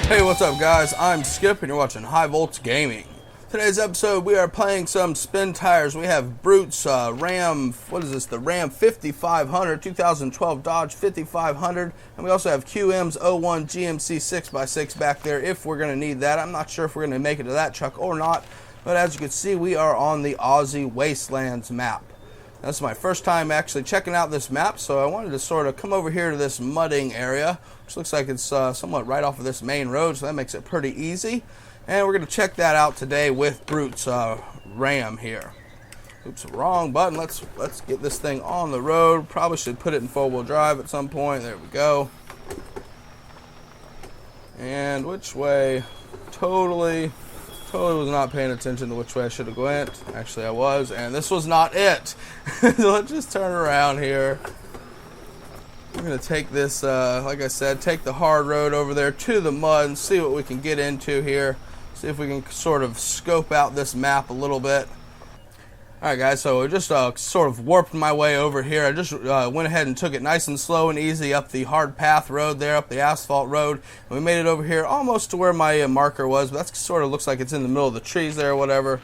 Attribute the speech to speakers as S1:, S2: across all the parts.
S1: Hey, what's up guys? I'm Skip and you're watching HighVoltsGaming. Today's episode we are playing some Spintires. We have Brutes, Ram, what is this? The Ram 5500, 2012 Dodge 5500. And we also have QM's 01 GMC 6x6 back there if we're going to need that. I'm not sure if we're going to make it to that truck or not. But as you can see, we are on the Aussiewasteland map. That's my first time actually checking out this map, so I wanted to sort of come over here to this mudding area, which looks like it's somewhat right off of this main road, so that makes it pretty easy. And we're going to check that out today with Brute's Ram here. Oops, wrong button. Let's get this thing on the road. Probably should put it in four-wheel drive at some point. There we go. And which way? Totally was not paying attention to which way I should have went. Actually, I was, and this was not it. So let's just turn around here. We're going to take this, like I said, take the hard road over there to the mud and see what we can get into here. See if we can sort of scope out this map a little bit. Alright guys, so I just sort of warped my way over here. I just went ahead and took it nice and slow and easy up the hard path road there, up the asphalt road. And we made it over here almost to where my marker was, but that sort of looks like it's in the middle of the trees there or whatever.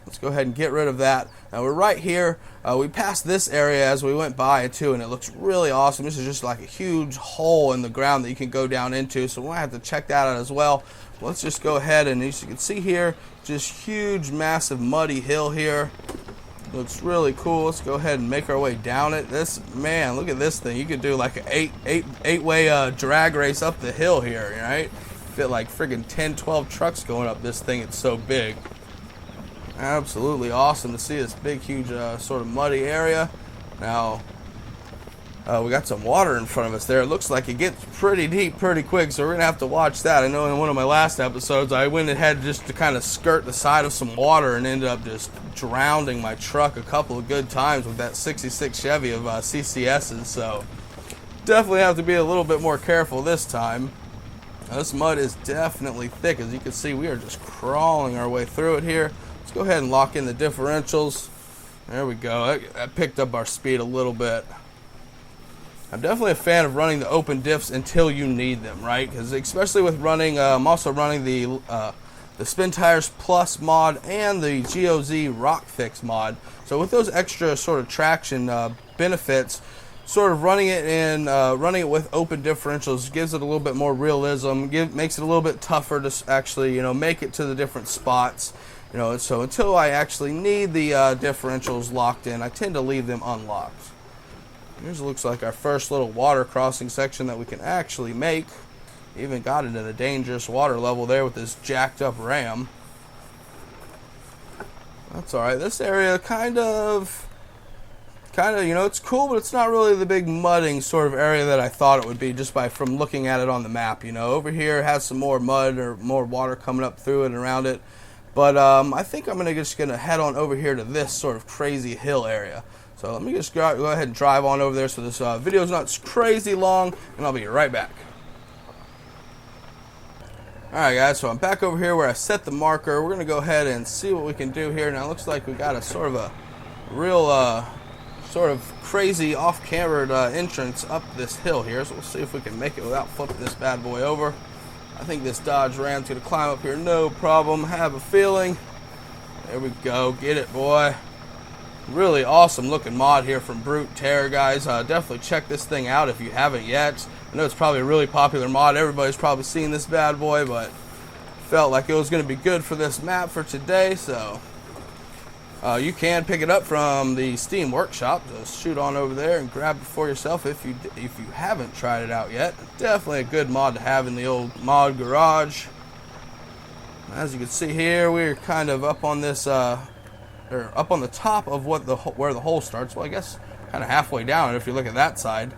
S1: Let's go ahead and get rid of that. Now we're right here. We passed this area as we went by it too, and it looks really awesome. This is just like a huge hole in the ground that you can go down into, so we'll have to check that out as well. Let's just go ahead and, as you can see here, just huge, massive, muddy hill here. Looks really cool. Let's go ahead and make our way down it. This, man, look at this thing. You could do like an eight-way drag race up the hill here, right? Fit like friggin' 10, 12 trucks going up this thing. It's so big. Absolutely awesome to see this big, huge, sort of muddy area. Now, we got some water in front of us there. It looks like it gets pretty deep pretty quick, so we're going to have to watch that. I know in one of my last episodes, I went ahead just to kind of skirt the side of some water and ended up just drowning my truck a couple of good times with that 66 Chevy of CCS's, so definitely have to be a little bit more careful this time. Now, this mud is definitely thick. As you can see, we are just crawling our way through it here. Let's go ahead and lock in the differentials. There we go. That picked up our speed a little bit. I'm definitely a fan of running the open diffs until you need them, right? Because especially with running, I'm also running the Spintires Plus mod and the GOZ Rock Fix mod. So with those extra sort of traction benefits, sort of running it with open differentials gives it a little bit more realism. Makes it a little bit tougher to actually, make it to the different spots. So until I actually need the differentials locked in, I tend to leave them unlocked. Here's looks like our first little water crossing section that we can actually make. Even got it at a dangerous water level there with this jacked up Ram. That's alright. This area kind of, it's cool, but it's not really the big mudding sort of area that I thought it would be just from looking at it on the map. Over here it has some more mud or more water coming up through it and around it. But I think I'm just going to head on over here to this sort of crazy hill area. So let me just go ahead and drive on over there so this video is not crazy long, and I'll be right back. Alright guys, so I'm back over here where I set the marker. We're going to go ahead and see what we can do here. Now it looks like we got a sort of a real sort of crazy off-cambered entrance up this hill here. So we'll see if we can make it without flipping this bad boy over. I think this Dodge Ram's going to climb up here no problem. Have a feeling. There we go. Get it, boy. Really awesome looking mod here from Brute Terror, guys. Definitely check this thing out if you haven't yet. I know it's probably a really popular mod. Everybody's probably seen this bad boy, but felt like it was going to be good for this map for today. So you can pick it up from the Steam Workshop. Just shoot on over there and grab it for yourself if you haven't tried it out yet. Definitely a good mod to have in the old mod garage. As you can see here, we're kind of up on this. Or up on the top of where the hole starts. Well, I guess kind of halfway down if you look at that side.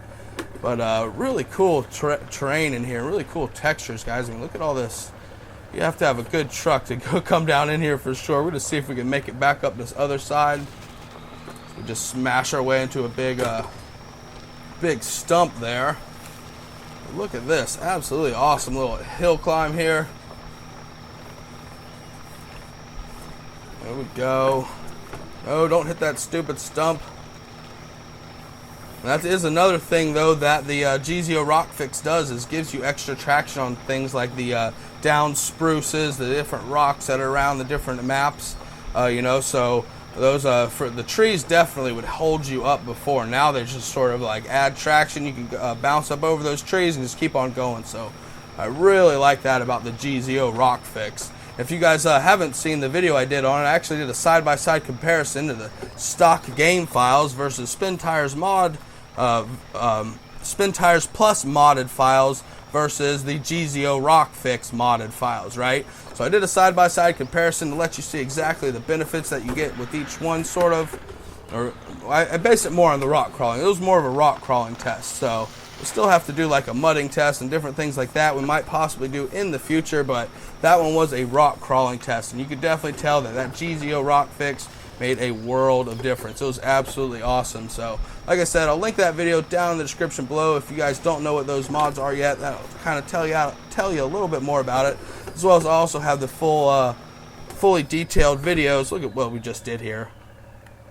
S1: But really cool terrain in here. Really cool textures, guys. I mean, look at all this. You have to have a good truck to come down in here for sure. We're going to see if we can make it back up this other side. We just smash our way into a big stump there. But look at this. Absolutely awesome little hill climb here. There we go. Oh, don't hit that stupid stump. That is another thing, though, that the GZO Rock Fix does, is gives you extra traction on things like the down spruces, the different rocks that are around the different maps, so those for the trees definitely would hold you up before. Now they just sort of like add traction. You can bounce up over those trees and just keep on going. So I really like that about the GZO Rock Fix. If you guys haven't seen the video I did on it, I actually did a side-by-side comparison to the stock game files versus Spintires Plus modded files versus the GZO Rock Fix modded files, right? So I did a side-by-side comparison to let you see exactly the benefits that you get with each one, sort of. Or I based it more on the rock crawling. It was more of a rock crawling test, so we still have to do like a mudding test and different things like that we might possibly do in the future, but that one was a rock crawling test, and you could definitely tell that that GZO Rock Fix made a world of difference. It was absolutely awesome. So like I said, I'll link that video down in the description below. If you guys don't know what those mods are yet, that'll kind of tell you a little bit more about it, as well as I also have the fully detailed videos. Look at what we just did here.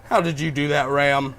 S1: How did you do that, Ram?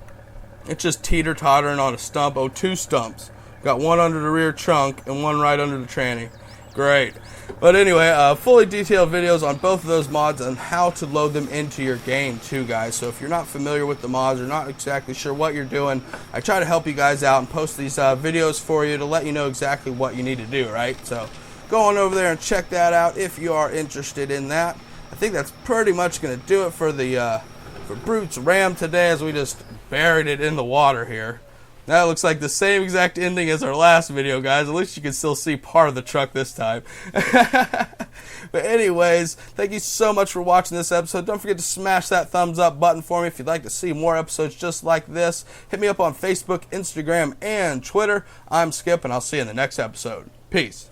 S1: It's just teeter-tottering on a stump. Oh, 2 stumps. Got one under the rear trunk and one right under the tranny. Great. But anyway, fully detailed videos on both of those mods and how to load them into your game too, guys. So if you're not familiar with the mods or not exactly sure what you're doing, I try to help you guys out and post these videos for you to let you know exactly what you need to do, right? So go on over there and check that out if you are interested in that. I think that's pretty much going to do it for the for Brute's Ram today, as we just buried it in the water here. That looks like the same exact ending as our last video, guys. At least you can still see part of the truck this time. But anyways, thank you so much for watching this episode. Don't forget to smash that thumbs up button for me if you'd like to see more episodes just like this. Hit me up on Facebook, Instagram, and Twitter. I'm Skip, and I'll see you in the next episode. Peace.